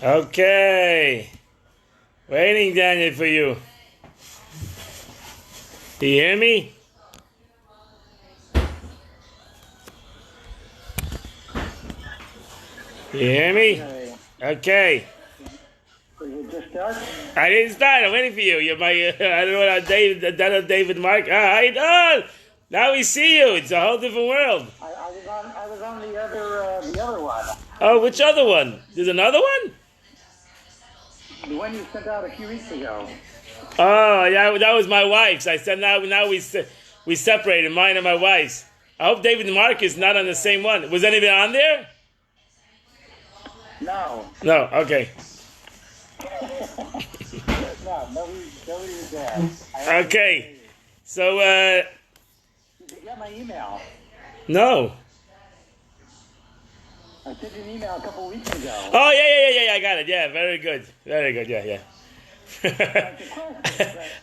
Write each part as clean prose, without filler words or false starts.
Okay. Waiting, Daniel, for you. Do you hear me? Do you hear me? Okay. Did you just start? I didn't start. I'm waiting for you. You're my, I don't know what David Mark. How you doing? Now we see you. It's a whole different world. I was on the other one. Oh, which other one? There's another one? The one you sent out a few weeks ago. Oh, yeah, that was my wife's. I said now we separated, mine and my wife's. I hope David and Mark is not on the same one. Was anybody on there? No. No, okay. Nobody was there. Okay. So, Did you get my email? no. I sent you an email a couple weeks ago. Oh, yeah, I got it. Yeah, very good, yeah.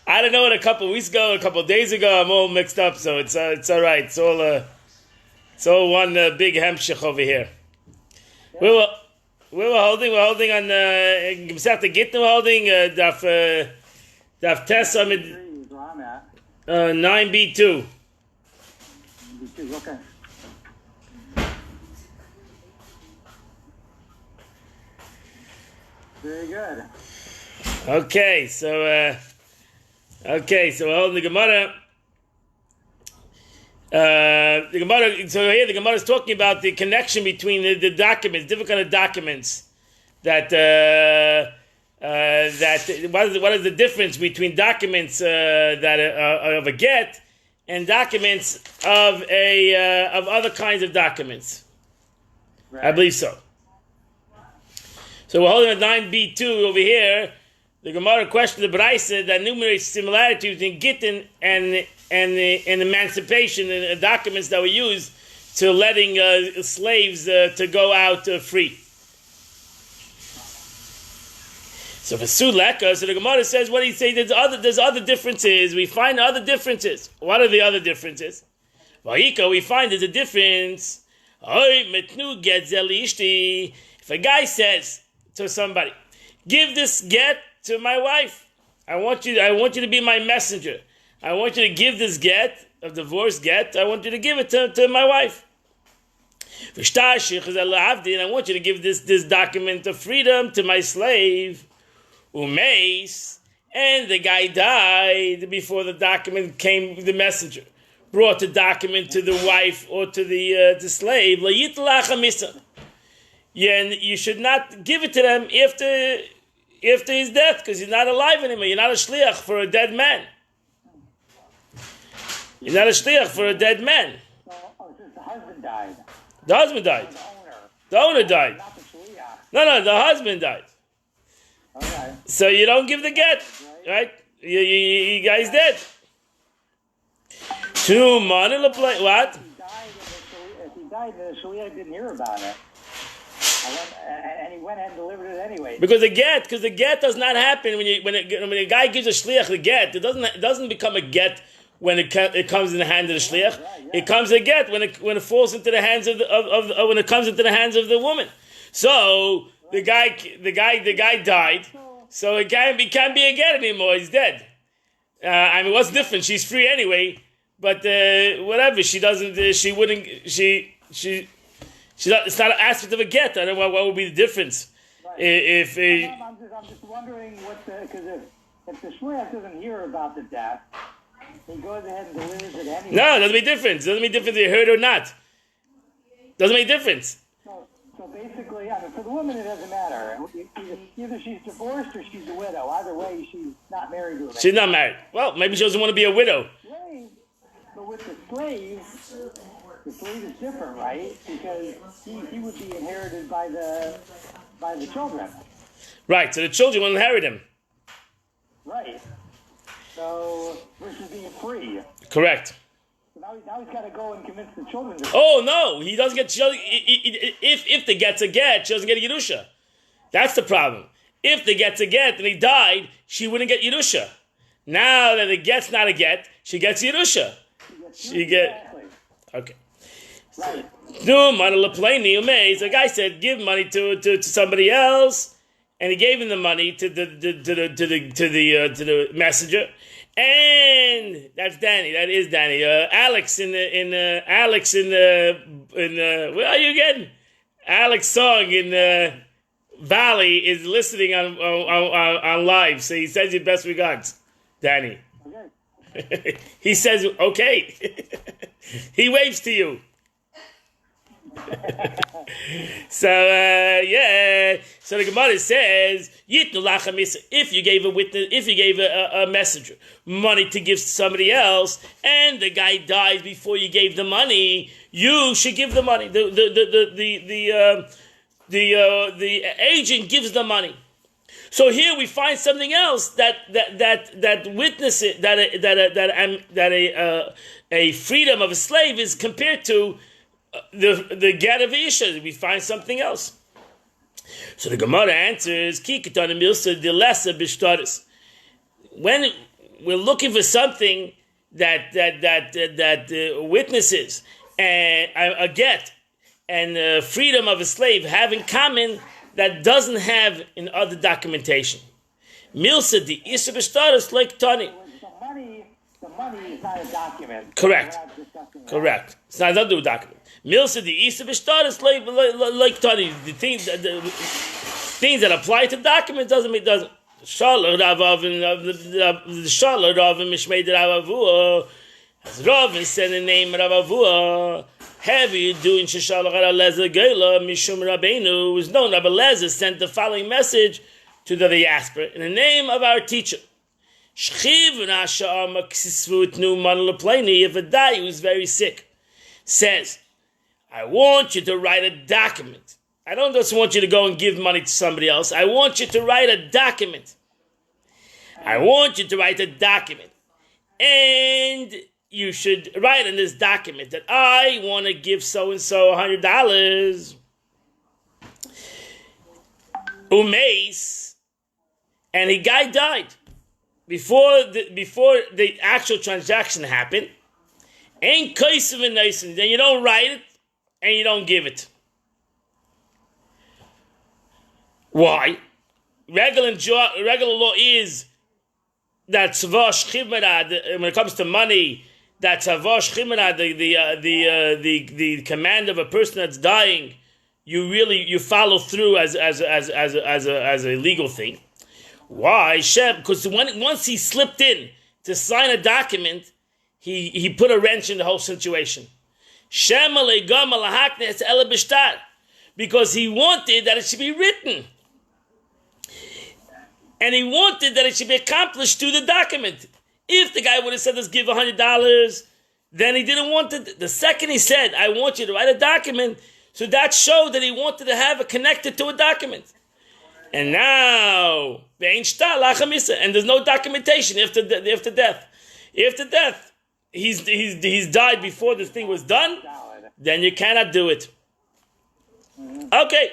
I don't know what a couple weeks ago, a couple days ago. I'm all mixed up, so it's all right. It's all one big hemshich over here. Yeah. We're holding on Gemarah Gittin. We're holding Daf Tessa mid 9b2. Okay. Very good. Okay, so we're holding the Gemara. The Gemara is talking about the connection between the documents, different kind of documents. What is the difference between documents that are of a get and documents of other kinds of documents? Right. I believe so. So we're holding a 9b2 over here. The Gemara questioned the Braisa that numerous similarities between Gittin and emancipation and documents that were used to letting slaves to go out free. So for Suleka, so the Gemara says, what do you say? There's other differences. We find other differences. What are the other differences? Vahika, we find there's a difference. If a guy says to somebody, give this get to my wife. I want you to be my messenger. I want you to give this get, of divorce get, I want you to give it to my wife. And I want you to give this document of freedom to my slave. Umeis, and the guy died before the document came, the messenger brought the document to the wife or to the slave. You should not give it to them after his death, because he's not alive anymore. You're not a shliach for a dead man. You're not a shliach for a dead man. Since the husband died. The husband died. The owner died. Not the shliach. No, the husband died. Okay. So you don't give the get, right? You guys dead. Two money to play. What? If he died, the shliach didn't hear about it. And he went ahead and delivered it anyway. Because the get does not happen when a guy gives a shliach the get. It doesn't become a get when it comes in the hand of the shliach. Right, yeah. It comes a get when it falls into the hands of when it comes into the hands of the woman. So the guy died. So it can't be a get anymore. He's dead. What's different? She's free anyway. But whatever, she doesn't. She wouldn't. It's not an aspect of a get. I don't know what would be the difference. Right. I'm just wondering because if the shliach doesn't hear about the death, he goes ahead and delivers it anyway. No, it doesn't make difference. It doesn't make difference if you heard or not. Doesn't make difference. So basically, for the woman, it doesn't matter. Either she's divorced or she's a widow. Either way, she's not married to him. She's not married. Well, maybe she doesn't want to be a widow. Right. But with the slave is different, right? Because he would be inherited by the children. Right. So the children will inherit him. Right. So versus being free. Correct. So now he's got to go and convince the children. Oh no, he doesn't get. If the get's a get, she doesn't get a Yerusha. That's the problem. If the get's a get and he died, she wouldn't get Yerusha. Now that the get's not a get, she gets Yerusha. Exactly. Okay. Right. No money, so the guy said, give money to somebody else, and he gave him the money to the messenger, and that's Danny. That is Danny. Alex in the where are you again? Alex Song in the Valley is listening on live, so he sends you best regards, Danny. Okay. He says okay. He waves to you. So so the Gemara says, if you gave a witness, if you gave a messenger money to give to somebody else, and the guy dies before you gave the money, you should give the money. The agent gives the money. So here we find something else that witnesses that a freedom of a slave is compared to the get of Isha. We find something else. So the Gemara answers, Kikitan Milsa de Lesser Bishtaris. When we're looking for something that witnesses and a get and freedom of a slave have in common that doesn't have in other documentation. Milsa de Isha Bishtaris like Tani. The money is not a document. Correct. It's not a document. Milsa the Isa Bishtaris like Tani. The things that apply to documents doesn't. Shalom Ravavin Mishmei Ravavua. As Ravin said the name Ravavua. Have you doing Sheshalach Lezer Gela Mishum Rabbeinu? Was known Rabbi Lezer sent the following message to the diaspora in the name of our teacher. If a guy who is very sick says, I want you to write a document. I don't just want you to go and give money to somebody else. I want you to write a document. And you should write in this document that I want to give so-and-so $100. Umeis. And the guy died. Before the actual transaction happened, ain't kaisav and nice, then you don't write it and you don't give it. Why? Regular law is that tzavash chimera, when it comes to money, that tzavash chimera, the command of a person that's dying, you follow through as a legal thing. Why? Because once he slipped in to sign a document, he put a wrench in the whole situation. Because he wanted that it should be written. And he wanted that it should be accomplished through the document. If the guy would have said, let's give $100, then he didn't want it. The second he said, I want you to write a document, so that showed that he wanted to have it connected to a document. And now, and there's no documentation after death. After death, he's died before this thing was done, then you cannot do it. Okay,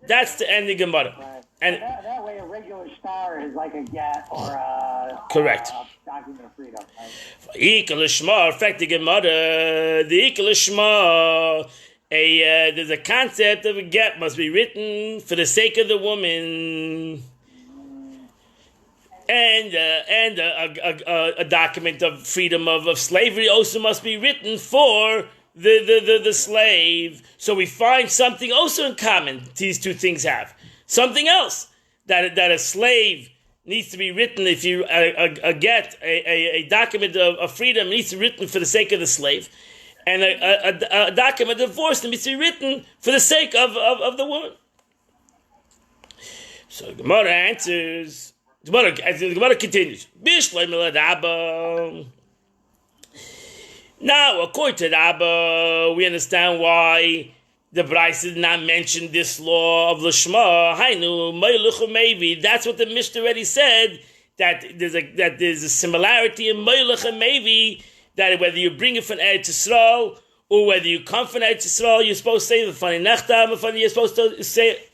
that's the end of Gemara. Right. And that way, a regular star is like a get or a correct. A document of freedom. Affect the Gemara. The Ikalishma. There's a concept of a get must be written for the sake of the woman, and a document of freedom of slavery also must be written for the slave. So we find something also in common. These two things have something else that a slave needs to be written. If you a document of freedom needs to be written for the sake of the slave. And a document of divorce needs to be written for the sake of the woman. So Gemara answers. The Gemara continues. Now, according to Rabba, we understand why the Bryce did not mention this law of Lishma. That's what the Mishnah already said. That there's a similarity in Meilech and Mevi. That whether you bring it from Eretz Yisrael or whether you come from Eretz Yisrael, you're supposed to say the funny nechtam. You're supposed to say it.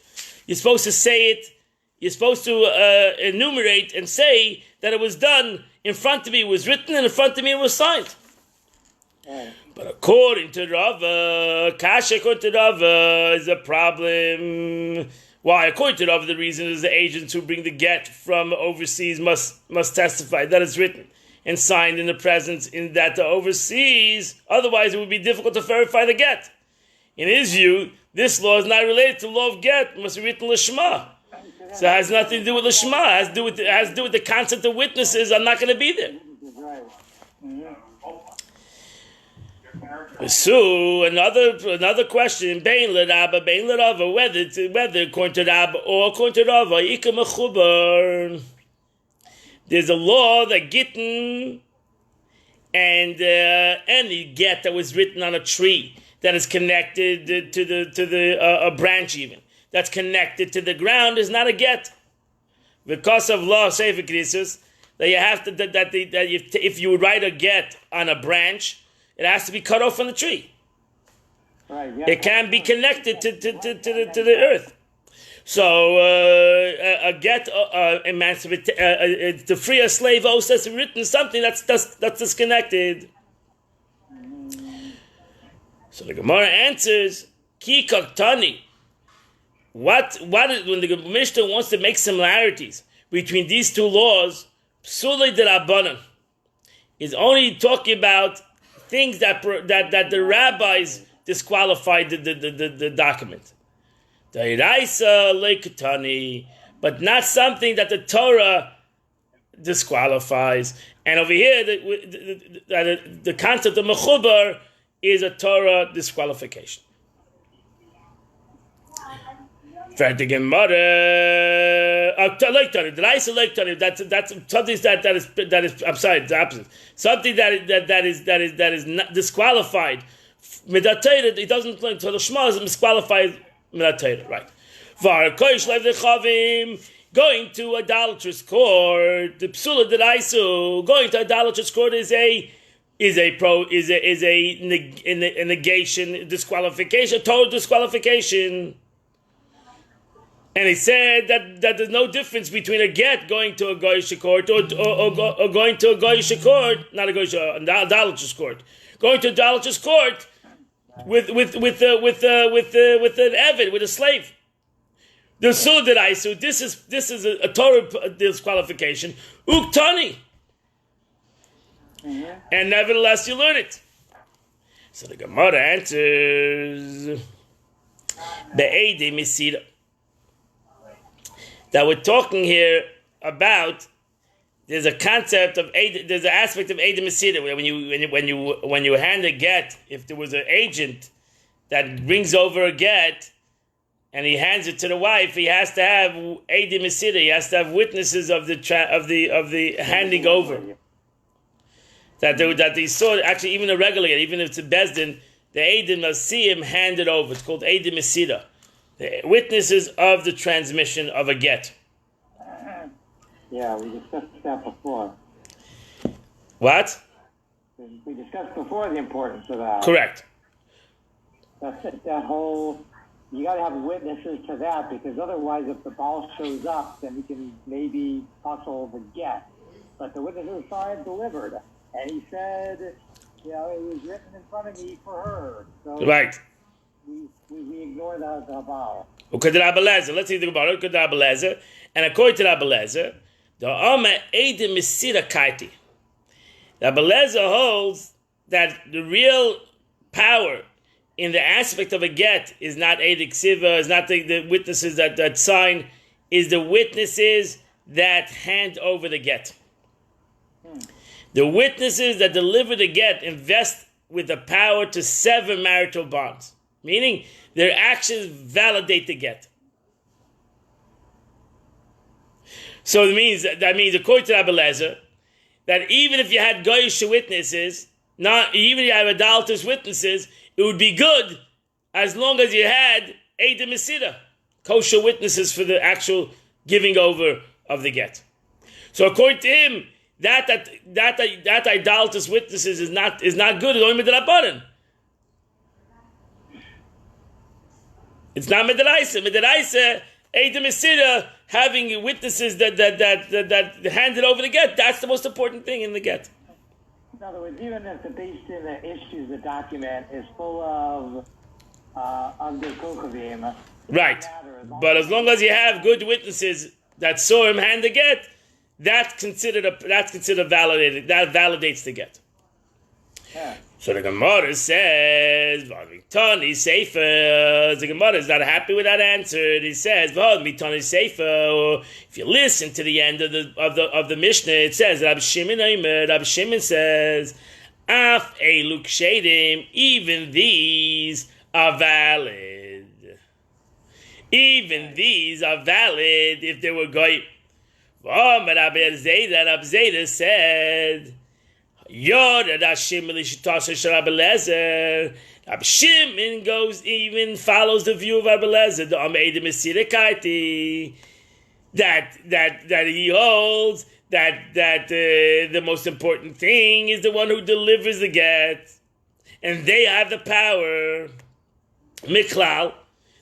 You're supposed to say it. You're supposed to enumerate and say that it was done in front of me. It was written and in front of me. It was signed. But according to Rava, Kasha according to Rava is a problem. Why? According to Rav, the reason is the agents who bring the get from overseas must testify that it's written and signed in the presence in that the overseas. Otherwise, it would be difficult to verify the get. In his view, this law is not related to law of get. It must be written lishma. So it has nothing to do with lishma. It has to do with the concept of witnesses. I'm not going to be there. So another question: Bein l'Rabba, bein l'Rava, whether according to Rabba or according to Rava, Ika mechubar. There's a law that Gittin and any get that was written on a tree that is connected to the a branch even that's connected to the ground is not a get. Because of law of Sefer Krisus, that you have to if you write a get on a branch, it has to be cut off from the tree. Right, yeah. It can't be connected to the earth. So a get to free a slave also has written something that's disconnected. So the Gemara answers, Ki kaktani. What is, when the Mishnah wants to make similarities between these two laws, psulei d'Rabbanan is only talking about things that the rabbis disqualified the document. Da'iraisa leikatani, but not something that the Torah disqualifies. And over here, the concept of mechubar is a Torah disqualification. That's something that is. I'm sorry, it's the opposite. Something that is not disqualified. Midatayra, it doesn't to the Shema is disqualified. Midatayra, right? Going to idolatrous court, the psula deraisu. Going to idolatrous court is a negation, disqualification, total disqualification. And he said that there's no difference between a get going to a goyish court or going to a goyish court, not a goyish, an idolatrous court, going to idolatrous court with an evid, with a slave. The sudarai. This is a Torah disqualification. Uktani. Mm-hmm. And nevertheless, you learn it. So the Gemara answers, Be'edei Mesira. That we're talking here about, there's a concept of there's an aspect of Eidei Mesira where when you hand a get, if there was an agent that brings over a get and he hands it to the wife, he has to have Eidei Mesira. He has to have witnesses of the handing over. That they saw actually even a regular, even if it's a bezdin, the Eidim must see him hand it over. It's called Eidei Mesira. The witnesses of the transmission of a get. Yeah, we discussed that before. What? We discussed before the importance of that. Correct. That whole, you got to have witnesses to that, because otherwise if the ball shows up, then he can maybe hustle the get. But the witnesses saw it delivered. And he said, it was written in front of me for her. So right. We ignore the ball. Let's see the Gemara. And according to Rabbi Lezer, the Amma Eidei Mesira Kaiti. Rabbi Lezer holds that the real power in the aspect of a get is not Eidei Ksiva, is not the witnesses that sign, is the witnesses that hand over the get. The witnesses that deliver the get invest with the power to sever marital bonds, meaning their actions validate the get. So that means according to Rabbi Lezer, that even if you had goyish witnesses, even if you have idolatrous witnesses, it would be good as long as you had Eidei Mesira, kosher witnesses for the actual giving over of the get. So according to him, that idolatrous witnesses is not good. It's only midrabanan. It's not midraisa. Midraisa, Eidei Mesira, having witnesses that handed over the get. That's the most important thing in the get. In other words, even if the Beis Din that issues the document is full of the Kokavim, Right. But as long as you have good witnesses that saw him hand the get, that's considered validated. That validates the get. Yeah. So the Gemarah says, "Mitani Sefer." The Gemarah is not happy with that answer. He says, "Mitani Sefer." If you listen to the end of the Mishnah, it says, Rabbi Shimon says, "Af eluk shedim." Even these are valid. Even these are valid if they were goyim. But Rabbi Zayda said, Rabbi Shimon goes even follows the view of Rabbi Lezer. That he holds that the most important thing is the one who delivers the get, and they have the power. Miklal,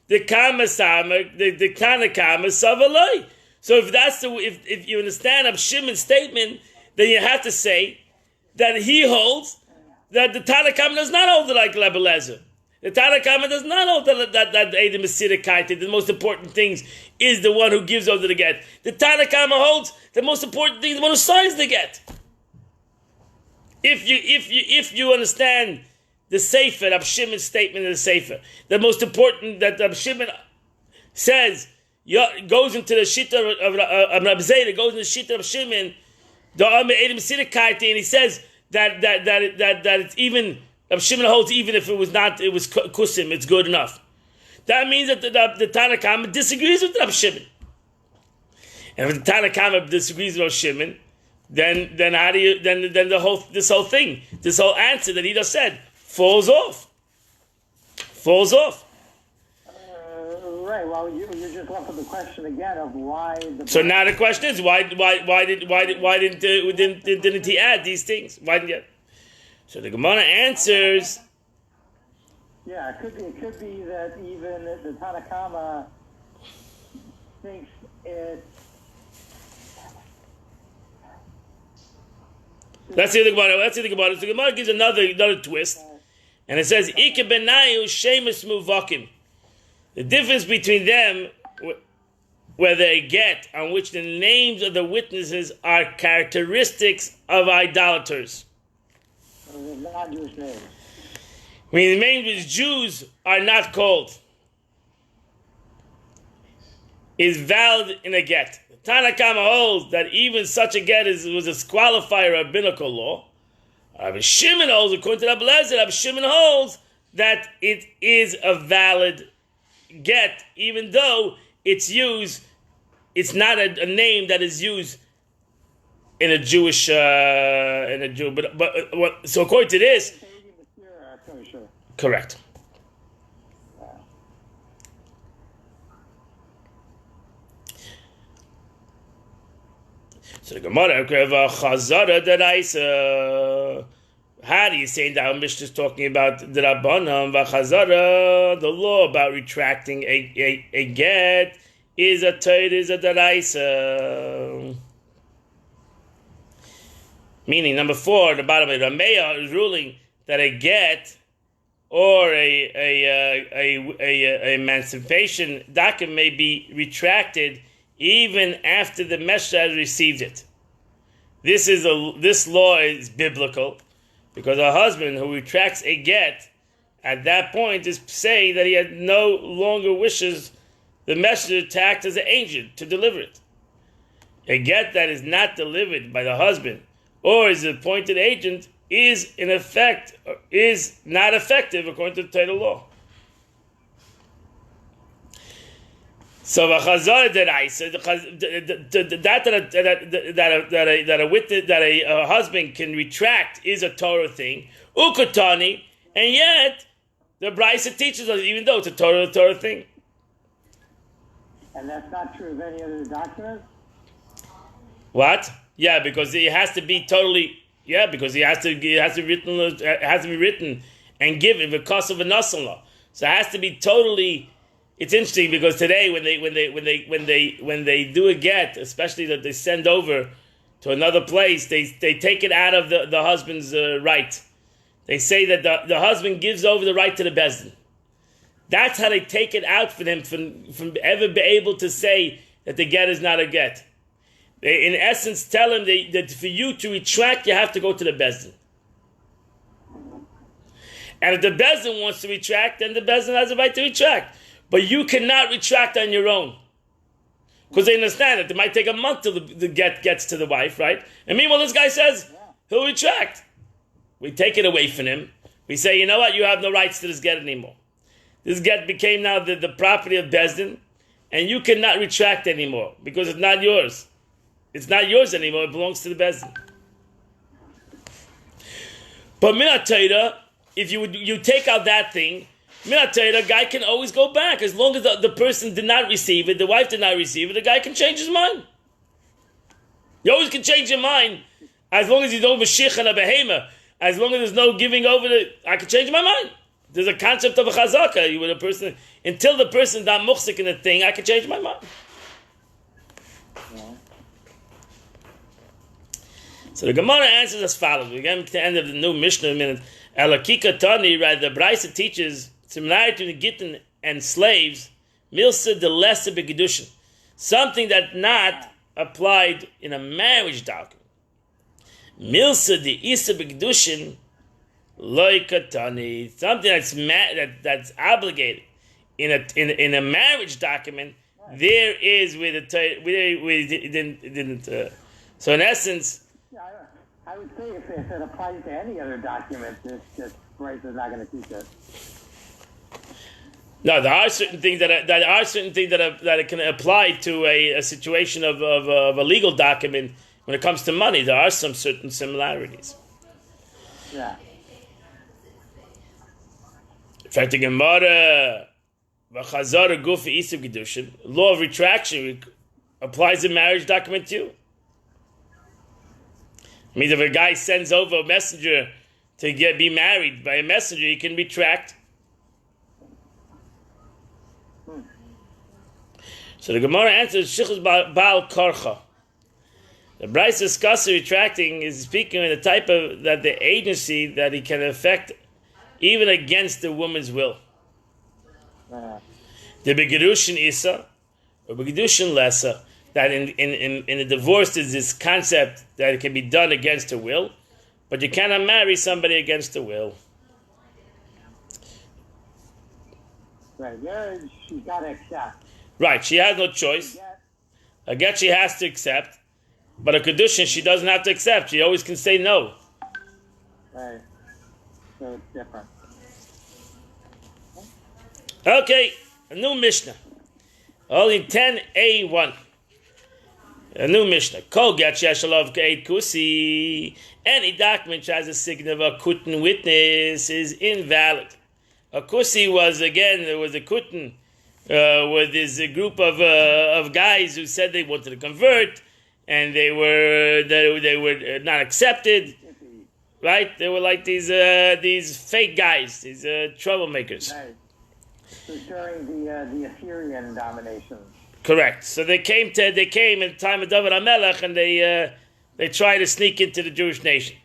the Kamasama, the Tanakama Savaloi. So if you understand Rabbi Shimon's statement, then you have to say that he holds that the Tanakama does not hold it like Rabbi Lezer. The Tanakama does not hold that Eidim Mesirah Kaiti. The most important things is the one who gives over the get. The Tanakama holds the most important thing is the one who signs the get. If you understand the Sefer, Rabbi Shimon's statement in the Sefer, the most important that Rabbi Shimon says goes into the Shita of Rabbi Zayda, goes into the Shita of Shimon, the Eidim Mesirah Kaiti, and he says that it's even Rabbi Shimon holds even if it was kusim, it's good enough. That means that the Tanakama disagrees with Rabbi Shimon. And if the Tanakama disagrees with Rabbi Shimon, then how do you then this whole thing, this whole answer that he just said falls off. Right. Well, you just left with the question again of why. So now the question is why didn't he add these things? Why didn't he? So the Gemarah answers. Yeah, it could be that even the Tanakama thinks it. Let's see the Gemarah. So the Gemarah gives another twist, and it says Ike benayu shemus muvakim. The difference between them, whether a get on which the names of the witnesses are characteristics of idolaters. Not Jewish names. I mean, the names Jews are not called. Is valid in a get. The Tanakama holds that even such a get was a disqualifier of rabbinical law. Rabbi Shimon holds, according to Rabbi Lezer, Rabbi Shimon holds that it is a valid get, even though it's not a name that is used in a Jewish but so according to this, correct. So the Gemarah Chazara Deraisa. How do you say that our Mishnah is talking about the Rabbanan v'Chazara? The law about retracting a get is a Deraisa. Meaning, number 4, the bottom of it, Rameya is ruling that a get or a emancipation document may be retracted even after the Meshach has received it. This law is biblical because a husband who retracts a get at that point is saying that he had no longer wishes the messenger to act as an agent to deliver it. A get that is not delivered by the husband or is an appointed agent is not effective according to the Torah law. So that a husband can retract is a Torah thing, ukotani, and yet the Brisa teaches us even though it's a Torah thing. And that's not true of any other document? What? Yeah, because it has to be totally. Yeah, because it has to be written and given because of a nasan law. So it has to be totally. It's interesting because today when they do a get, especially that they send over to another place, they take it out of the husband's right. They say that the husband gives over the right to the bezdin. That's how they take it out for them from ever be able to say that the get is not a get. They, in essence, tell him that for you to retract, you have to go to the Bezdin. And if the Bezdin wants to retract, then the Bezdin has a right to retract. But you cannot retract on your own. Because they understand that it might take a month till the get gets to the wife, right? And meanwhile, this guy says he'll retract. We take it away from him. We say, you know what? You have no rights to this get anymore. This get became now the property of Bezdin, and you cannot retract anymore because it's not yours. It's not yours anymore. It belongs to the Bezdin. But Minat Torah, if you take out that thing, Minat Torah, the guy can always go back. As long as the person did not receive it, the wife did not receive it, the guy can change his mind. You always can change your mind as long as you don't Mashiach and a behema. As long as there's no giving over I can change my mind. There's a concept of a chazaka. With a person, until the person not muhsik in the thing, I can change my mind. Yeah. So the Gemara answers as follows. We're getting to the end of the new Mishnah in a minute. Elakika Tani, right? The Brisa teaches similarity between Gittin and slaves. Milsa de lesser begedushin, something that not applied in a marriage document. Milsa de isa begedushin. Loikatani, something that's obligated in a marriage document. There is with didn't. So in essence, I would say if it applies to any other document, this Bryce is not going to teach it. No, there are certain things that it can apply to a situation of a legal document. When it comes to money, there are some certain similarities. Yeah. In fact, the Gemarah Gittin, law of retraction applies in marriage document too. It means if a guy sends over a messenger to be married by a messenger, he can retract. So the Gemara answers Shichus Baal Korcha. The Bryce discusses retracting is speaking of the type of that the agency that he can affect even against the woman's will. The Begedushin Isa or Begedushin Lessa, that in a divorce there's this concept that it can be done against her will, but you cannot marry somebody against her will. Right, marriage she's got to accept. Right, she has no choice. A get she has to accept, but a Kedushin she doesn't have to accept. She always can say no. Right. So it's different. Okay, a new Mishnah. Only 10a1. A new Mishnah. Kol get sheshalav k'eit kusi. Any document which has a sign of a kutin witness is invalid. A kusi was, there was a kutin with this group of guys who said they wanted to convert, and they were not accepted. Right? They were like these fake guys, these troublemakers. Right. So during the Assyrian domination. Correct. So they came in the time of David HaMelech, and they tried to sneak into the Jewish nation.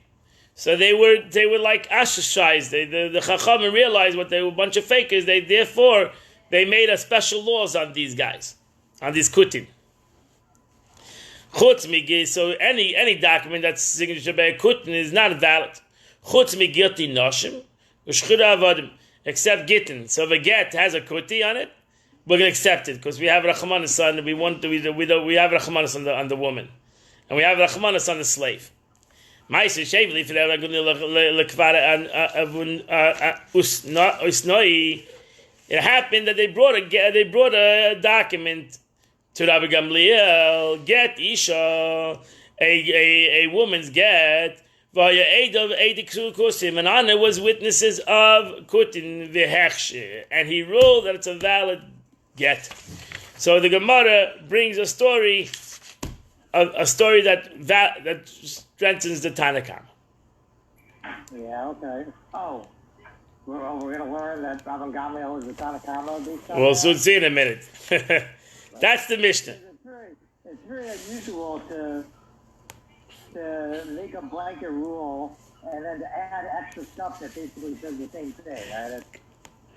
So they were like ostracized. The Chachamim realized what they were a bunch of fakers. Therefore they made a special laws on these guys, on these kutim. Chutz migi, so any document that's signature by a kutin is not valid. Chutz migilti noshim, u'shchira avodim, except gittin. So if a get has a kuti on it, we're going to accept it because we have Rachmanis on. We have Rachmanis on the woman, and we have Rachmanis on the slave. It happened that they brought a document to Rabbi Gamliel, get isha, a woman's get, and on it was witnesses of kutin v'hechsh, and he ruled that it's a valid get. So the Gemara brings a story that strengthens the Tanakh. Yeah. Okay. Oh. We're going to learn that Rabbi Gamliel is the Tanakh. We'll soon see in a minute. That's the Mishnah. It's very unusual to make a blanket rule and then to add extra stuff that basically says the same thing. Right?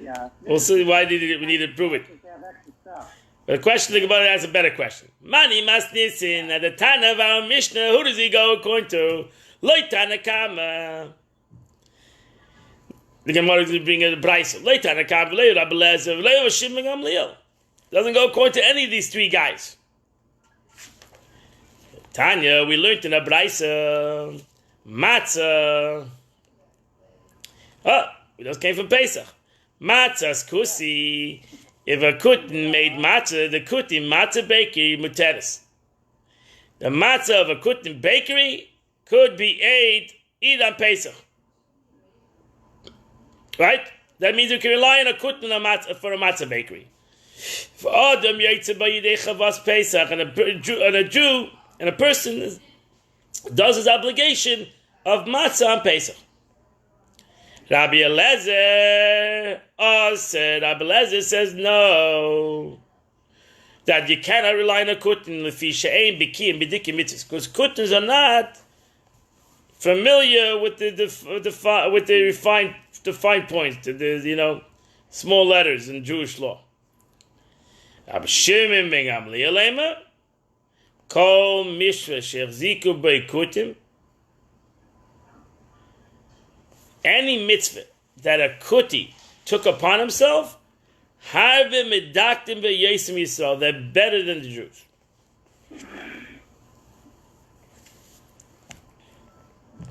Yeah. We'll see why we need to prove it. They have extra stuff. But the question think about it as a better question. Mani masnisin at the Tana of our Mishnah. Who does he go according to? Loitana Kama. The Gemarah is bring a brayso. Loitana Kama. Leo Rabbi Lezer. Leo Shimon Gamliel. Doesn't go according to any of these three guys. Tanya, we learned in a brayso. Matzah. Oh, we just came from Pesach. Matzah's kusi. If a kutin made matzah, the kutin matzah bakery muteris. The matzah of a kutin bakery could be eat on Pesach. Right? That means you can rely on a kutin for a matzah bakery. For Adam yaitze b'yidei chavas Pesach, and a Jew and a person does his obligation of matzah on Pesach. Rabbi Eliezer says no. That you cannot rely on a kutin because kutins are not familiar with the fine points, the small letters in Jewish law. Rabbi Shimon ben Gamliel lemer kol mishra shechziku beikutim. Any mitzvah that a kuti took upon himself, harbe medaktim be'yesim Yisrael, they're better than the Jews.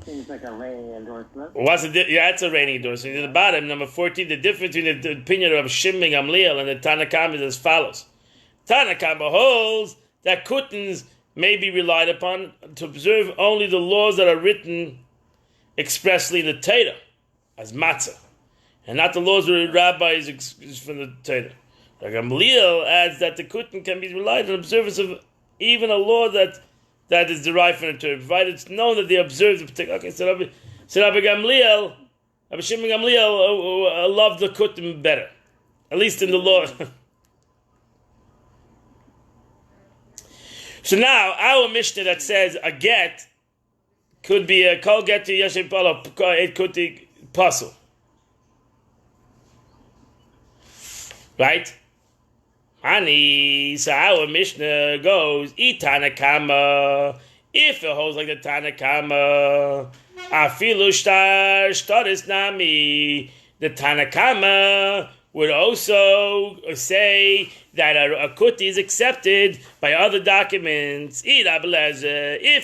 Seems like a reigning endorsement. Yeah, it's a reigning endorsement. At the bottom, number 14, the difference between the opinion of Shimon ben Gamliel and the Tanna Kama is as follows. Tanna Kama holds that kutins may be relied upon to observe only the laws that are written expressly in the Torah as matzah, and not the laws of the rabbis from the Torah. Gamliel adds that the kutin can be relied on observance of even a law that is derived from the Torah, provided it's known that they observe the particular. Okay, so Rabbi Gamliel, Rabbi Shimon Gamliel loved the kutin better, at least in the law. So now our Mishnah that says a get could be a kol get to yeshem palo, it could be puzzle. Right? So our Mishnah goes, Itana Kama, if it holds like the Tana Kama, Afilu Shtaris Nami, the Tana Kama would also say that a kuti is accepted by other documents. If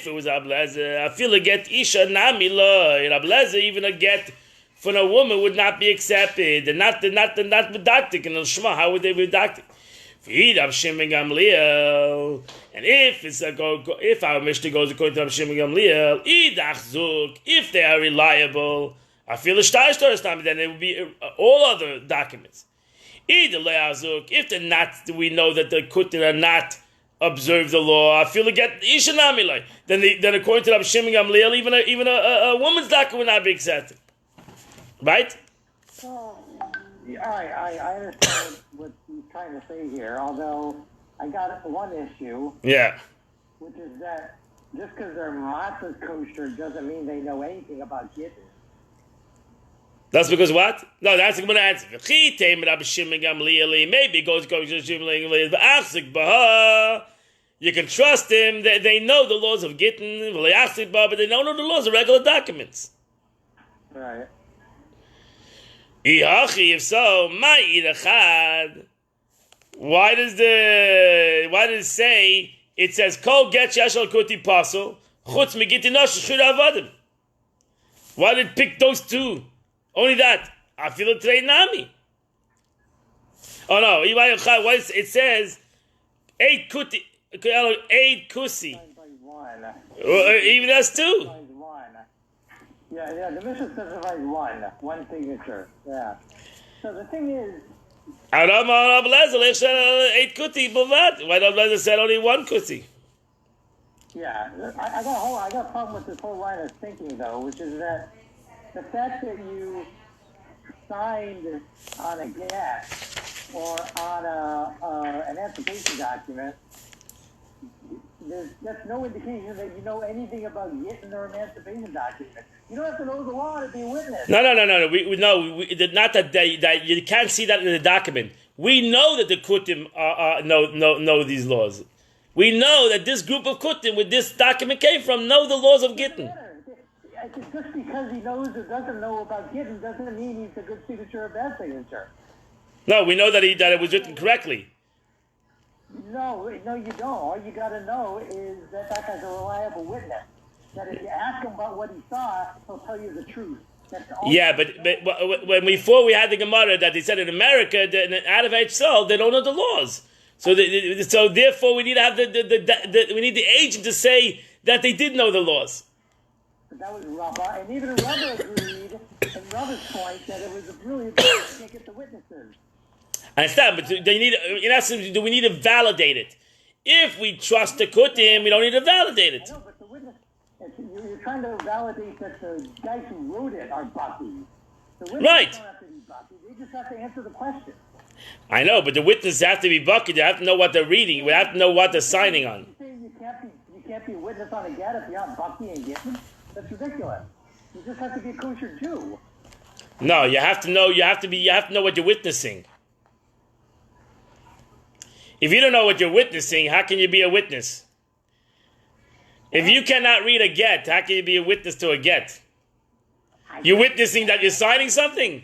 it was Ablezer, I feel a get isha nami lo. Even a get from a woman would not be accepted. And not medactic and Shema. How would they be medactic? And if our Mishnah goes according to Rav Shimon Gamliel, if they are reliable, I feel a nami, then it would be all other documents. If they're not, we know that the kutin are not observe the law. I feel to get ishanami. Then according to Rav Shimon Gamliel, even a woman's document would not be accepted. Right? I understand what he's trying to say here. Although I got one issue. Yeah. Which is that just because their matzah kosher doesn't mean they know anything about gittin. That's because what? No, that's I'm going to answer. Maybe it goes to Shimon Gamliel. You can trust him. They know the laws of Gittin, but they don't know the laws of regular documents. Right. If so, why does it say it says Kol get yashal kuti pasul chutz megitinosh shur avadim? Why did it pick those two? Only that. I feel it trade nami. Oh no, it says 8 kuti, 8 kusi. Even that's 2. Yeah, the Mishnah specifies one signature. Yeah. So the thing is, Why don't Blazer said only 1 kuti? Yeah, I got a problem with this whole line of thinking though, which is that the fact that you signed on a get or on an application document, that's no indication that you know anything about Gittin or emancipation documents. You don't have to know the law to be a witness. No. Not that you can't see that in the document. We know that the Kutim know these laws. We know that this group of Kutim, where this document came from, know the laws of Gittin. Just because he knows or doesn't know about Gittin doesn't mean he's a good signature or a bad signature. No, we know that it was written correctly. No, you don't. All you got to know is that guy's a reliable witness. That if you ask him about what he saw, he'll tell you the truth. Yeah, but before we had the Gemara that they said in America that out of Eretz they don't know the laws. So therefore we need to have we need the agent to say that they did know the laws. But that was Rabbah, and even Rabbah agreed in Rabbah's point that it was really important to get the witnesses. I understand, but they need, in essence, do we need to validate it? If we trust the Kutim, we don't need to validate it. I know, but the witness, you're trying to validate that the guys who wrote it are Bucky. The witnesses Right. don't have to be Bucky. They just have to answer the question. I know, but the witnesses have to be Bucky. They have to know what they're reading. We have to know what they're signing on. You can't be a witness on a get if you're not Bucky and Gittin? That's ridiculous. You just have to be a kosher Jew. No, you have to know. You have to know what you're witnessing. If you don't know what you're witnessing, how can you be a witness? If you cannot read a get, how can you be a witness to a get? You're witnessing that you're signing something. You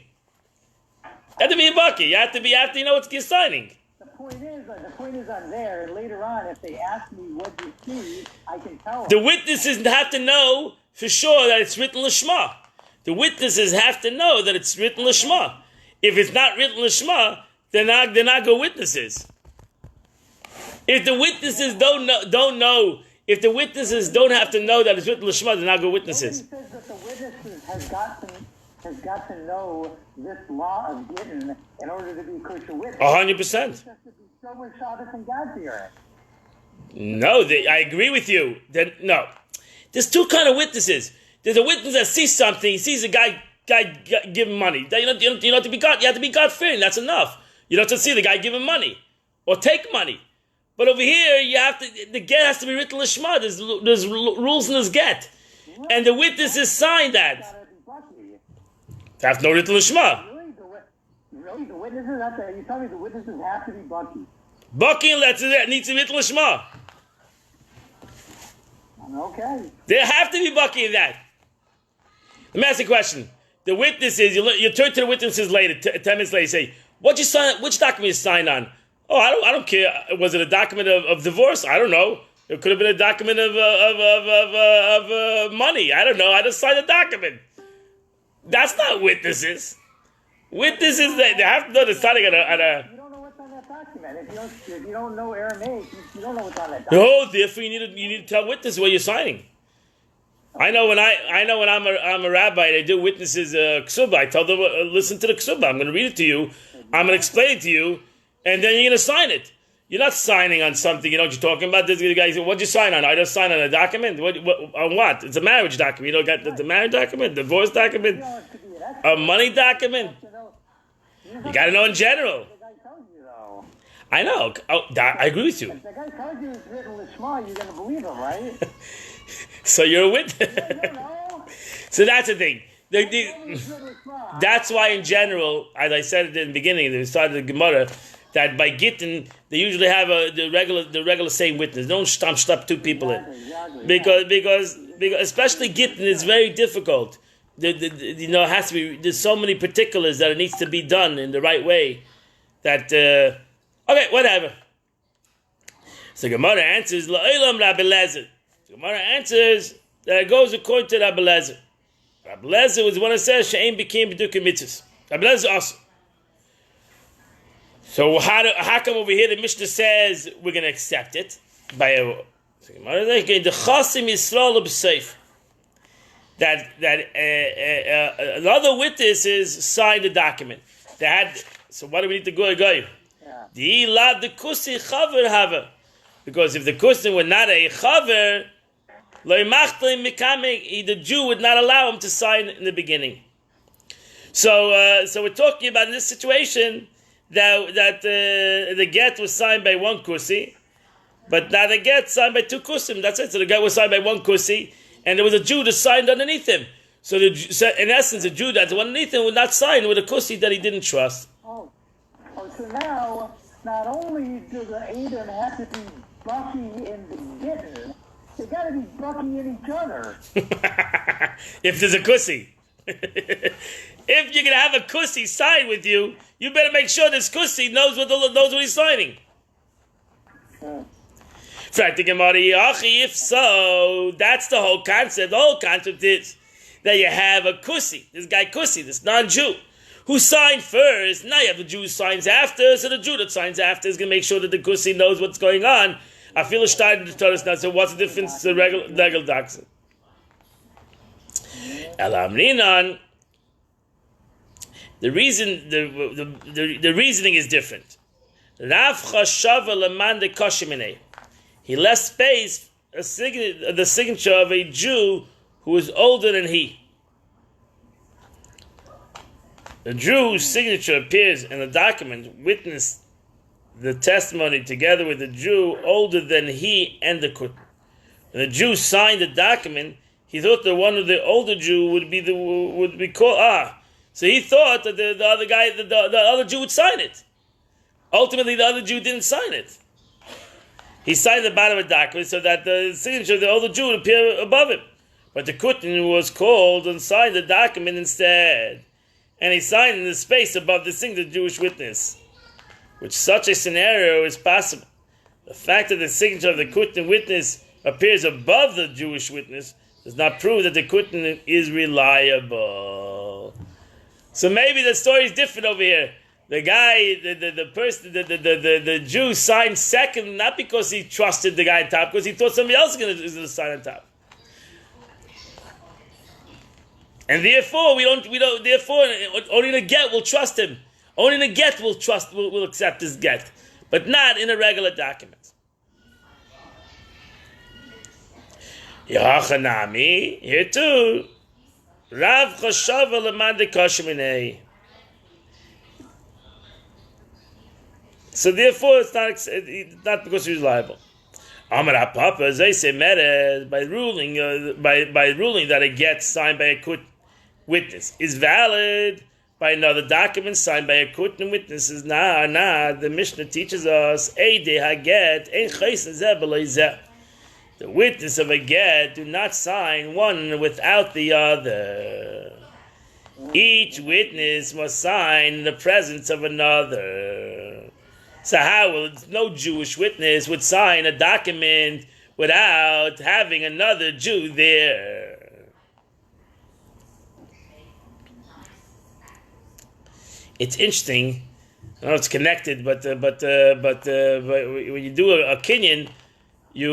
have to be a Bucky. You have to know what you're signing. The point is on there, and later on, if they ask me what you see, I can tell them. The witnesses have to know for sure that it's written Lishma. The witnesses have to know that it's written Lishma. If it's not written Lishma, they're not good witnesses. If the witnesses don't know, if the witnesses don't have to know that it's written Lishma, they're not good witnesses. Nobody says that the witnesses has got to know this law of Gittin in order to be a kosher witness. 100%. It has to be sober Shabbos and God fearing. No, I agree with you. No, there's two kind of witnesses. There's a witness that sees something. He sees a guy give him money. You have to be God fearing. That's enough. You don't have to see the guy give him money or take money. But over here, the get has to be written Lishma. There's rules in this get. And the witnesses sign that. That's no written Lishma. Really? The witnesses have to, you tell me the witnesses have to be Bucky. Bucky and that needs to be written Lishma. Okay. There have to be Bucky in that. Let me ask you a question. The witnesses, you turn to the witnesses later, 10 minutes later, you say, which document you signed on? Oh, I don't care. Was it a document of divorce? I don't know. It could have been a document of money. I don't know. I just signed a document. That's not witnesses. Witnesses, they have to know they're signing on a... You don't know what's on that document. If you don't know Aramaic, you don't know what's on that document. No, therefore you need to tell witnesses what you're signing. I know when I'm a rabbi and I do witnesses ksuba, I tell them, listen to the ksuba. I'm going to read it to you. I'm going to explain it to you. And then you're going to sign it. You're not signing on something you know what you're talking about. This guy said, what'd you sign on? I just signed on a document? On what? It's a marriage document. You don't got the marriage document, divorce document, a money document. You got to know in general. I know. I agree with you. If the guy tells you it's written Lishma, you're going to believe him, right? So you're a witness. So that's the thing. That's why, in general, as I said in the beginning, we started the Gemara, that by Gittin they usually have the regular same witness. They don't stump two people in, because especially Gittin is very difficult. It has to be. There's so many particulars that it needs to be done in the right way. That okay, whatever. So Gemara answers La'olam Rabbi Lezer. So Gemara answers that it goes according to Rabbi Lezer. Rabbi Lezer was the one that says She'ein became B'dukei mitzvahs. Rabbi Lezer also. So how come over here the Mishnah says we're going to accept it? By the Chasim Yisrael b'seif. That another witnesses signed the document. They had. So what do we need to go? The lad the kusi chaver haver. Because if the kusin were not a chaver, the Jew would not allow him to sign in the beginning. So we're talking about in this situation that the get was signed by one kusi, But now the get signed by 2 kusim. That's it. So the guy was signed by 1 kusi, and there was a Jew that signed underneath him. So, in essence, a Jew that's underneath him would not sign with a kusi that he didn't trust. So now, not only do the Adam have to be Bucky and the Gittin, they got to be Bucky in each other. If there's a kusi. If you're going to have a kusi sign with you, you better make sure this kusi knows what he's signing. If so, that's the whole concept. The whole concept is that you have a kusi, this guy kusi, this non-Jew, who signed first. Now you have the Jew who signs after, so the Jew that signs after is going to make sure that the kusi knows what's going on. I feel starting to tell us now. So what's the difference to regular doxing? Elamrinan. The reasoning is different. Rav chashava leman dekoshiminei. He left space the signature of a Jew who is older than he. The Jew whose signature appears in the document witnessed the testimony together with the Jew older than he and the Kut. When the Jew signed the document, he thought that one of the older Jew would be called. So he thought that the other guy, the other Jew would sign it. Ultimately, the other Jew didn't sign it. He signed the bottom of the document so that the signature of the older Jew would appear above him. But the Kutin was called and signed the document instead. And he signed in the space above the single Jewish witness. Which such a scenario is possible. The fact that the signature of the Kutin witness appears above the Jewish witness does not prove that the Kutin is reliable. So maybe the story is different over here. The guy, the Jew signed second, not because he trusted the guy on top, because he thought somebody else was going to sign on top. And therefore, therefore, only the get will trust him. Only the get will accept this get, but not in a regular document. Yachanami, here too. Rav chashava leman dekoshiminei. So therefore, it's not because he's liable. Amar Papa, they say by ruling that a get signed by a kut witness is valid by another document signed by a kut and witnesses. The Mishnah teaches us the witness of a get do not sign one without the other. Each witness must sign in the presence of another. So how will no Jewish witness would sign a document without having another Jew there? It's interesting. I know it's connected, but when you do a kinyan, we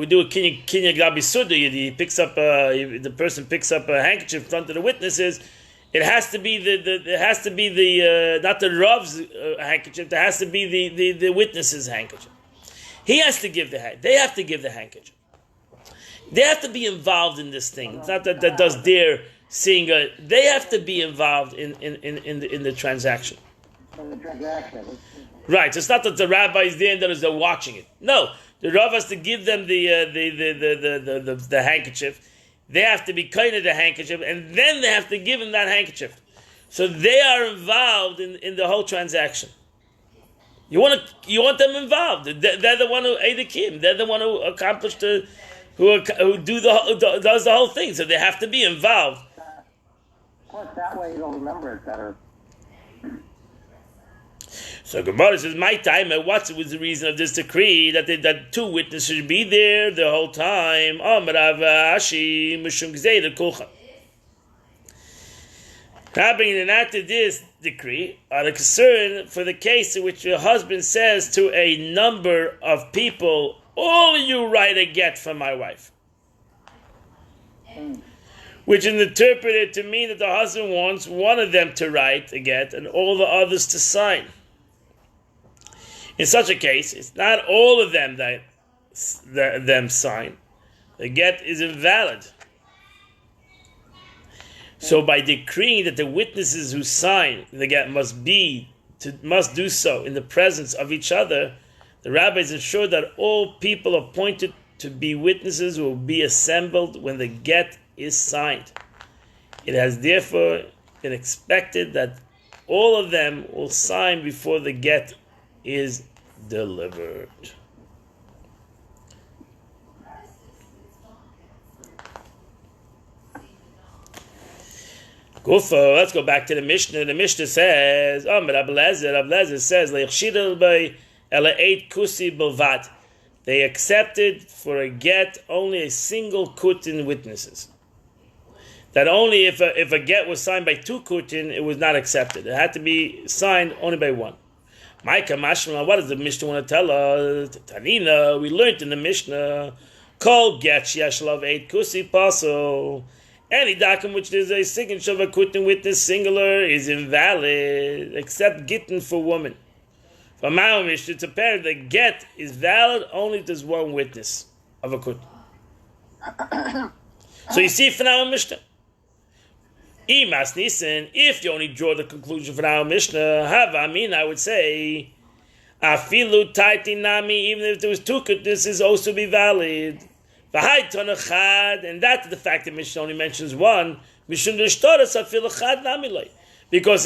do a kinyan gabi suda. He picks up the person picks up a handkerchief in front of the witnesses. It has to be not the Rav's handkerchief. It has to be the witness's handkerchief. He has to give they have to give the handkerchief. They have to be involved in this thing. It's not that does their seeing. They have to be involved in the transaction. In the transaction. Right. So it's not that the rabbi is there and that they're watching it. No, the Rav has to give them the handkerchief. They have to be kind of the handkerchief, and then they have to give him that handkerchief. So they are involved in the whole transaction. You want them involved. They're the one who Eidikim. They're the one who accomplished does the whole thing. So they have to be involved. Of course, that way you'll remember it better. So Gemarah says, "My time. What was the reason of this decree that 2 witnesses should be there the whole time?" Having enacted this decree are a concern for the case in which a husband says to a number of people, "All of you write a get for my wife," which is interpreted to mean that the husband wants one of them to write a get and all the others to sign. In such a case, it's not all of them that them sign. The get is invalid. So by decreeing that the witnesses who sign the get must do so in the presence of each other, the rabbis ensure that all people appointed to be witnesses will be assembled when the get is signed. It has therefore been expected that all of them will sign before the get is delivered. Gufa, let's go back to the Mishnah. The Mishnah says, Rabbi Lezer says, they accepted for a get only a single kutin witnesses. That only if a get was signed by two kutin, it was not accepted. It had to be signed only by one. Maika Mashma, what does the Mishnah want to tell us? Tanina, we learned in the Mishnah, Kol get yashlav eight kusi pasul. Any document which there's a signature of a kutin witness singular is invalid, except gittin for woman. From our Mishnah, it's apparent that get is valid only if there's one witness of a kutin. So you see from our Mishnah, Imas Nisan, if you only draw the conclusion from our Mishnah, I would say, Afilu taiti nami, even if there was two kutnis, is also be valid. And that's the fact that Mishnah only mentions one. Because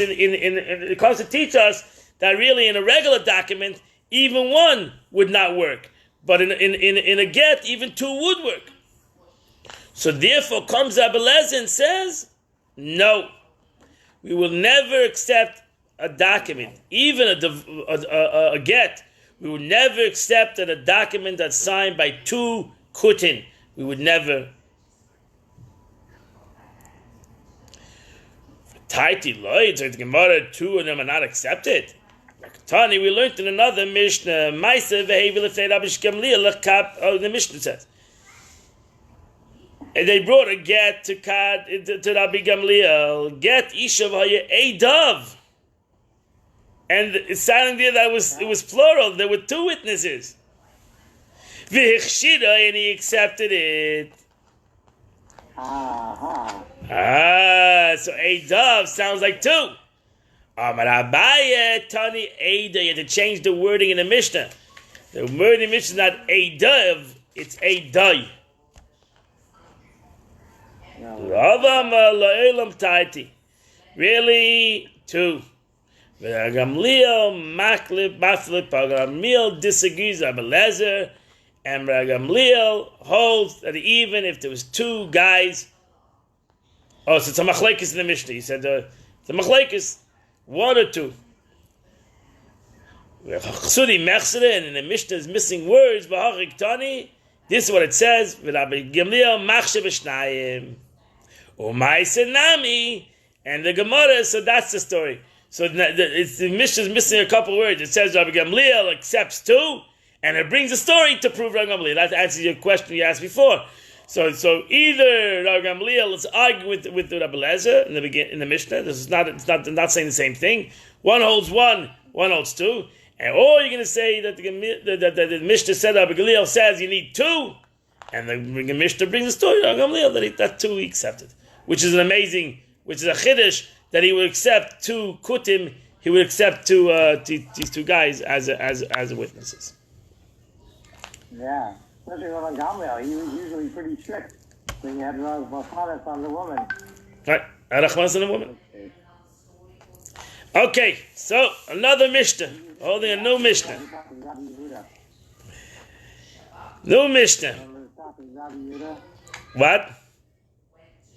it comes to teach us that really in a regular document, even one would not work. But in a get, even two would work. So therefore comes Rabbi Lezer and says, no, we will never accept a document, even a get. We will never accept that a document that's signed by two kutin. We would never. Taiti loids, the Gemarah, two of them are not accepted. Tani, we learned in another Mishnah, the Mishnah says, and they brought a get to Rabbi Gamliel, get Ishav a dove. And it's sounding there that it was plural, there were two witnesses. And he accepted it. So a dove sounds like two. Amar Abaye, Tani Eida. You have to change the wording in the Mishnah. The word in the Mishnah is not a dove, it's a day. Really, two. Gamliel disagrees with Rabbi Lezer, and Gamliel holds that even if there was two guys, so it's a machlekes in the Mishnah. He said it's a machlekes, one or two. Chsudi mechsere, and in the Mishnah is missing words. This is what it says. Rabbi Gamliel machshe b'shnayim, u'ma'aseh nami, and the Gemara. So that's the story. So the Mishnah is missing a couple words. It says Rabbi Gamliel accepts two, and it brings a story to prove Rabbi Gamliel. That answers your question you asked before. So either Rabbi Gamliel is arguing with Rabbi Lezer in the Mishnah. This is not saying the same thing. One holds one holds two, or you're going to say that the Mishnah said Rabbi Gamliel says you need two, and the Mishnah brings a story Rabbi Gamliel that two he accepted, which is a chiddush. That he would accept two kutim, he would accept these two guys as witnesses. Yeah, especially Rabbi Gamliel, he was usually pretty strict when you had Rachmanis on the woman. Right, Rachmanis on the woman. Okay, so another Mishnah, holding a new Mishnah. New Mishnah. What?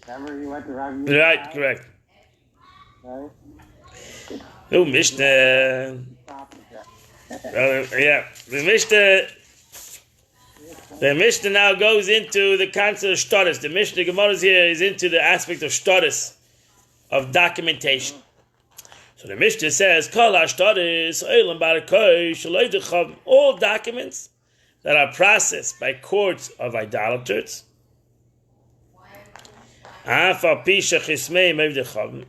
Remember he went to Rabbi Yehuda? Right, correct. Right? New Mishnah. The Mishnah now goes into the concept of shtaris. The Mishnah Gemara here is into the aspect of shtaris, of documentation. So the Mishnah says, "Kol hashtaris olam barakoy shaloi dechav." All documents that are processed by courts of idolaters,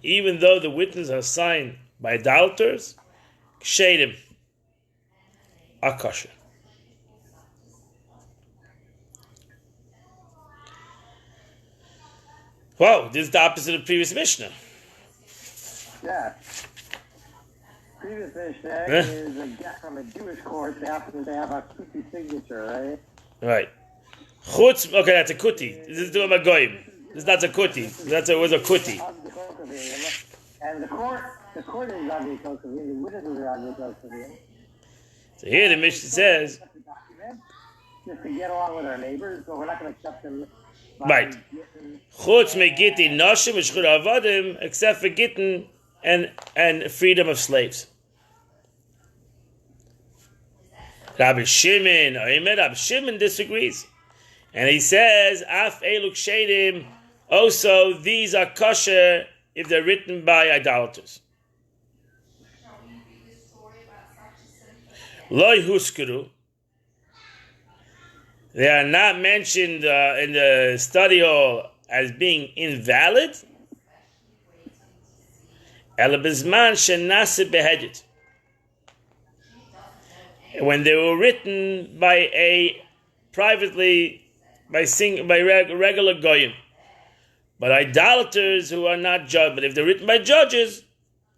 even though the witnesses are signed by idolaters, kshedim are kosher. Wow, this is the opposite of the previous Mishnah. Yeah. previous Mishnah is a get from a Jewish court. They have a kuti signature, right? Right. Chutz, okay, that's a kuti. This is doing a goyim. This is not a kuti. Was a kuti. And the court is Rabbi Kokovim, the witness is Rabbi Kokovim. So here the Mishnah says, just to get along with our neighbors, so we're not going to accept them. Right. Chutz me gittin nashim v'shchur avadim, except for gittin and freedom of slaves. Rabbi Shimon disagrees. And he says, Af eluk shedim, also these are kosher if they're written by idolaters. Loi huskuru, they are not mentioned in the study hall as being invalid. Ela bizman shenase behedet, when they were written by regular goyim, but idolaters who are not judged. But if they're written by judges,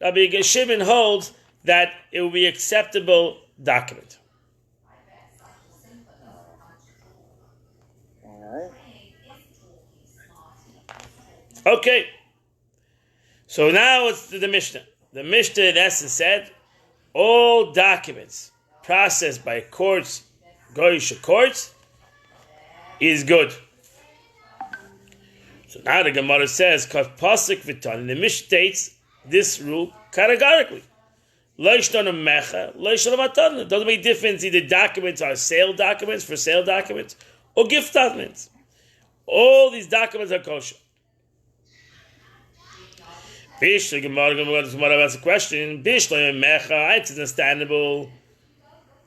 Rabbi Shimon holds that it will be acceptable document. Okay, so now it's the Mishnah. The Mishnah in essence said all documents processed by courts, goyish courts, is good. So now the Gemarah says, "Kav pasuk v'tan." And the Mishnah states this rule categorically: "Lo yishtanu mecha, lo yishtanu matan." It doesn't make difference either documents are sale documents for sale documents or gift documents. All these documents are kosher. Bish the Gemarah asks a question. Bish lo mecha. It's understandable.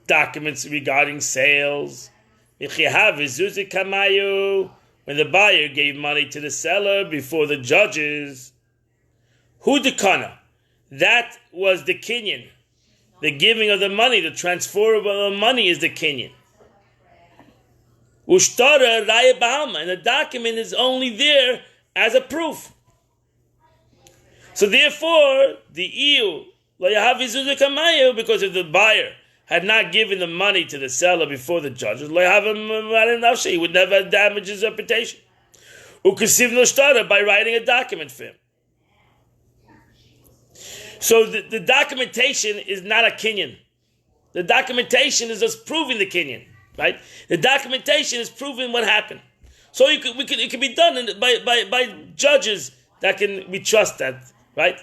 Documents regarding sales. When the buyer gave money to the seller before the judges, who dekana? That was the kinyan. The giving of the money, the transfer of the money is the kinyan. Ushtara raya b'alma, and the document is only there as a proof. So therefore, the iu lo yahav v'zuzah kamayu, because if the buyer had not given the money to the seller before the judges, he would never damage his reputation. By writing a document for him. So the documentation is not a kinyan. The documentation is just proving the kinyan, right? The documentation is proving what happened. So it can be done by judges that can we trust that, right?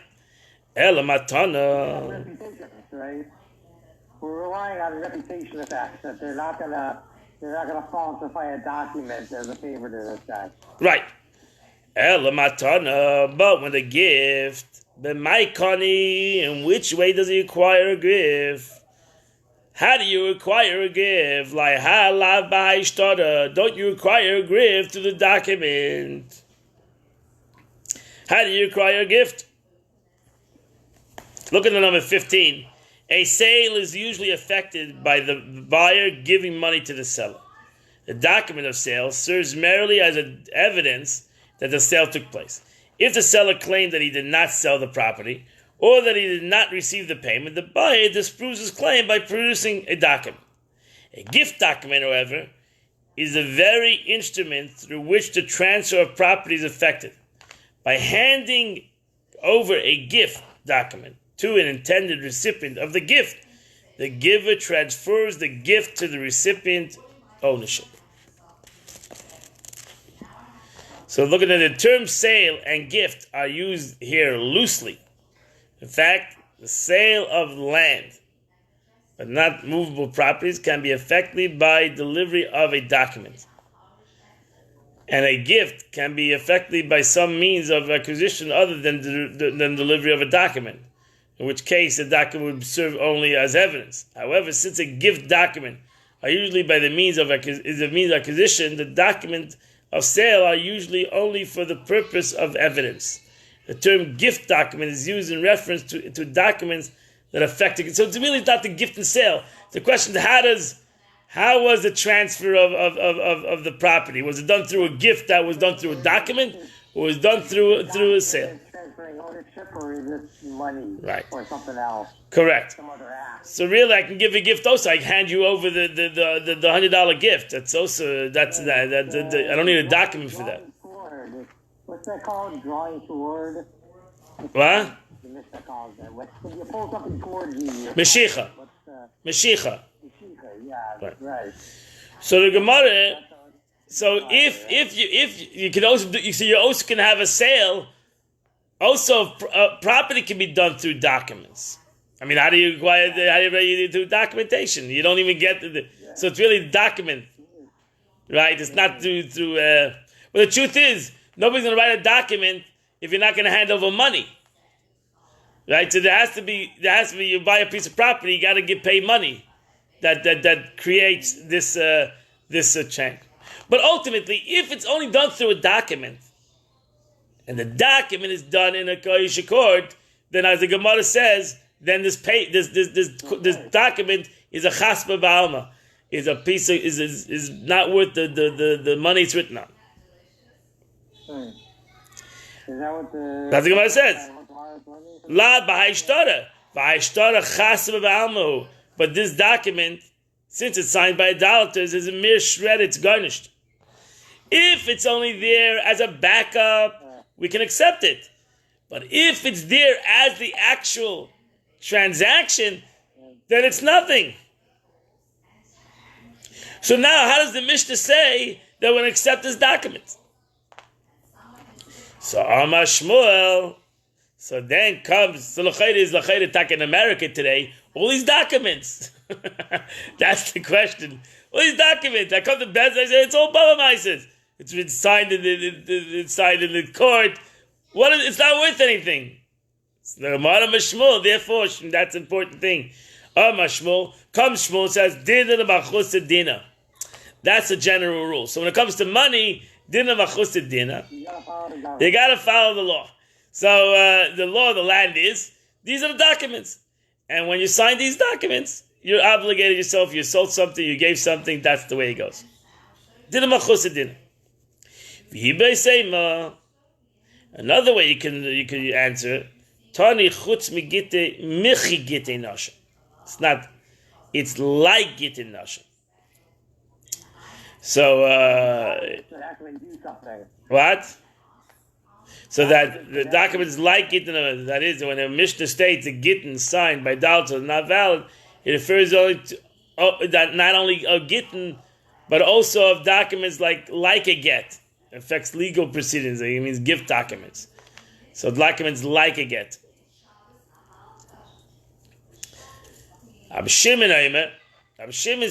Elamatana. Right. We're relying on reputation effects, that they're not gonna falsify a document as a favor to the tax. Right. Elamatana, but when the gift, the maikani, in which way does he acquire a gift? How do you acquire a gift? Like halav b'haishtada, don't you acquire a gift through the document? How do you acquire a gift? Look at the number 15. A sale is usually affected by the buyer giving money to the seller. The document of sale serves merely as evidence that the sale took place. If the seller claimed that he did not sell the property or that he did not receive the payment, the buyer disproves his claim by producing a document. A gift document, however, is the very instrument through which the transfer of property is effected. By handing over a gift document to an intended recipient of the gift, the giver transfers the gift to the recipient ownership. So looking at the term sale and gift are used here loosely. In fact, the sale of land, but not movable properties, can be effected by delivery of a document. And a gift can be effected by some means of acquisition other than delivery of a document, in which case the document would serve only as evidence. However, since a gift document are usually by the means of acquisition, the document of sale are usually only for the purpose of evidence. The term gift document is used in reference to documents that affect it. So it's really not the gift and sale. The question is how was the transfer of the property? Was it done through a gift that was done through a document, or was it done through a sale? Transferring ownership or is it money? Right. Or something else? Correct. Some other act. So really, I can give a gift also. I can hand you over the $100 gift. That's also I don't need a document for that. Sword. What's that called? Drawing sword. What? When you pull something towards you. Mashiach. Mashiach. Yeah, right. So the Gemara. So if you can also you also can have a sale. Also, property can be done through documents. I mean, how do you do documentation? You don't even get so it's really document, right? It's not through. But the truth is, nobody's going to write a document if you're not going to hand over money, right? So there has to be. You buy a piece of property, you got to get paid money. That creates this chain. But ultimately, if it's only done through a document, and the document is done in a kodesh accord, then as the Gemara says, then this document is a chaspa ba'alma, is a piece of, is not worth the money it's written on. Is that what the? That's what the Gemara says. La b'haishtara chaspa ba'alma. But this document, since it's signed by idolaters, is a mere shred. It's garnished. If it's only there as a backup, we can accept it. But if it's there as the actual transaction, then it's nothing. So now, how does the Mishnah say that we're going to accept this document? So Amar Shmuel. So then comes, so L'chayre is L'chayre tak in America today, all these documents. That's the question. All these documents. I come to Bez, I say, it's all Balamaises. It's been signed in the court. It's not worth anything. It's the Gemara Mashmul, therefore, that's an important thing. Mashmul, comes Shmuel, says, Dina Machus Dina. That's a general rule. So when it comes to money, Dina Machus Dina, you got to follow the law. So the law of the land is, these are the documents. And when you sign these documents, you're obligated yourself, you sold something, you gave something, that's the way it goes. Dina Machus Dina. Another way you can answer it. Tani chutz migite michi gite nasha. It's like gite nasha. So what? So that the document is like gite. That is, when a Mishnah states a gittin signed by Dalton is not valid, it refers only to that not only a gittin, but also of documents like a get. Affects legal proceedings. It means gift documents. So documents like a get. Ab Shimon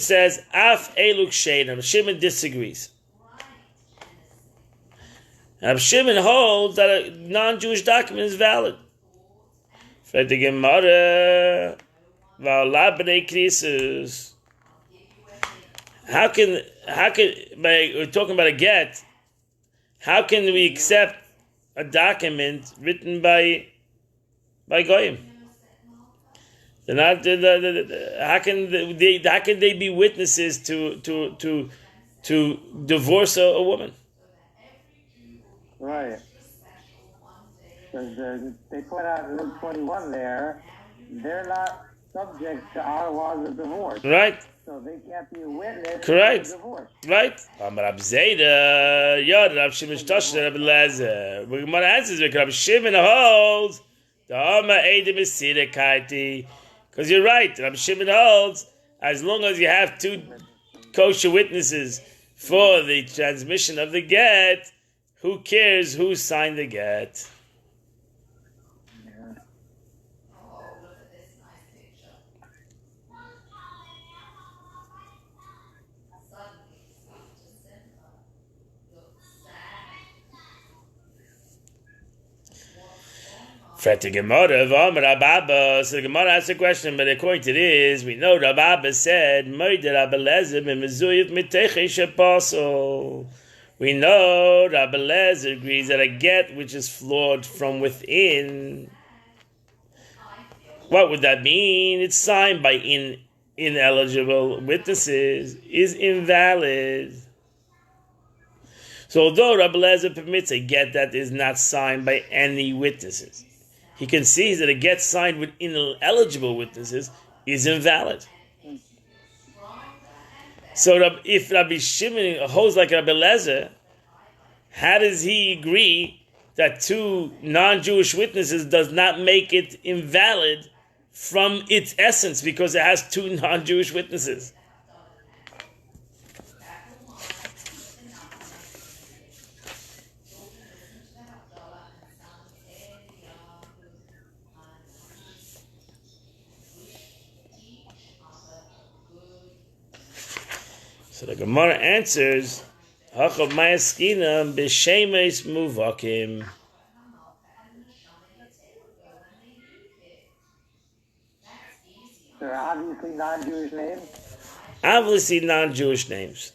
says, Af Eluk Shein. Ab Shimon disagrees. Ab Shimon holds that a non-Jewish document is valid. For the Gemarah, V'ala b'nei krisus. How can we're talking about a get? How can we accept a document written by goyim? They're not. How can they be witnesses to divorce a woman? Right. Because they point out in Luke 21 there, they're not subject to our laws of divorce. Right. So they can't be a witness. Correct. To divorce. Right. Rab Zayda, Rab Shimon Shtosh, Rab Lezer. We're going to answer this. Rab Shimon holds the Amma Eidim Esira Kaiti. Because you're right. Rab Shimon holds as long as you have two kosher witnesses for the transmission of the get, who cares who signed the get? So the Gemara asks a question, but according to this, we know Rabba said, we know Rabbi Lezer agrees that a get which is flawed from within, what would that mean? It's signed by ineligible witnesses, is invalid. So although Rabbi Lezer permits a get that is not signed by any witnesses, he concedes that a get signed with ineligible witnesses is invalid. So if Rabbi Shimon holds like Rabbi Lezer, how does he agree that two non-Jewish witnesses does not make it invalid from its essence because it has two non-Jewish witnesses? So the Gemara answers, "Hachav ma'askinam b'shemes muvakim." They're obviously non-Jewish names. Obviously non-Jewish names,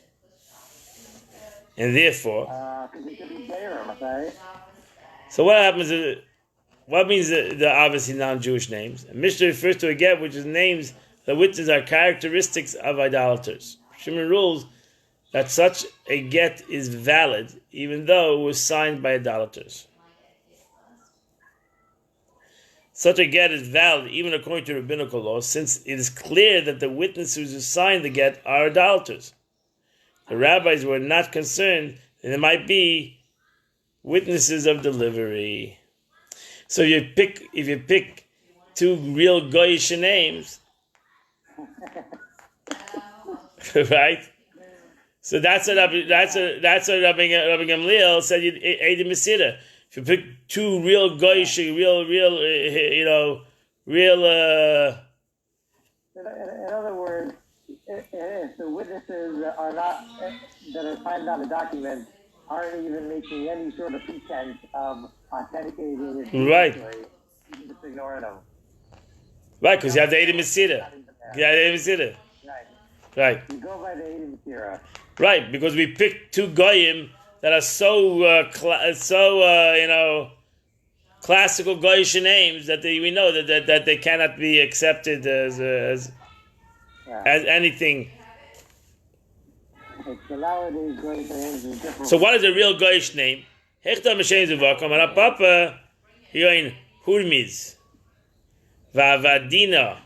and therefore, Because it could be Gemarah, okay? so what happens? What means the obviously non-Jewish names? A Mishnah refers to a get which is names the witnesses are characteristics of idolaters. Shimon rules that such a get is valid even though it was signed by idolaters. Such a get is valid even according to rabbinical law, since it is clear that the witnesses who signed the get are idolaters. The rabbis were not concerned that there might be witnesses of delivery. So if you pick two real goyish names, right? So that's what Rabbi Gamliel said. You ate in Mesida. If you pick two real goyish, real. In other words, if the witnesses are not that are signed on the document aren't even making any sort of pretense of authenticating it, Right? You can just ignore them. Right, because you have the Eidim Mesida. Yeah, the Eidim Mesida. Right. You go by the Eidim Mesida. Right, because we picked two goyim that are so classical goyish names that we know that they cannot be accepted as anything. So nowadays, goyish names is different. So what is a real goyish name? Hechta Meshem Zuvakom and Papa Yoin Hurmiz Vavadina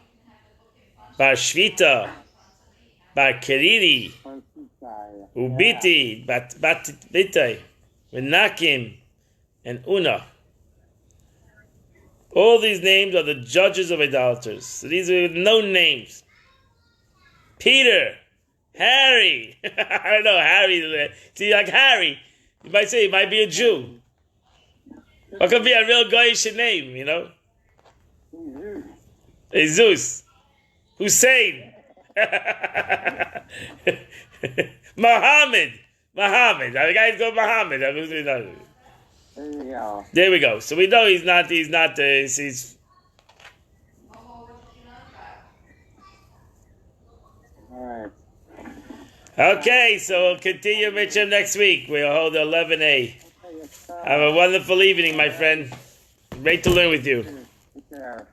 Bar Shvita Bar Keriri Ubiti Bat Bitai Menakim and Una. All these names are the judges of idolaters. So these are no names. Peter, Harry. I don't know, Harry. See, like Harry, you might say he might be a Jew. What could be a real goyish name, you know? Jesus. Hussein. Muhammad. The guy's called Muhammad. There you go. There we go. So we know he's not, he's All right. okay, so we'll continue Mitchum next week. We'll hold 11A. Have a wonderful evening, my friend. Great to learn with you. Take care.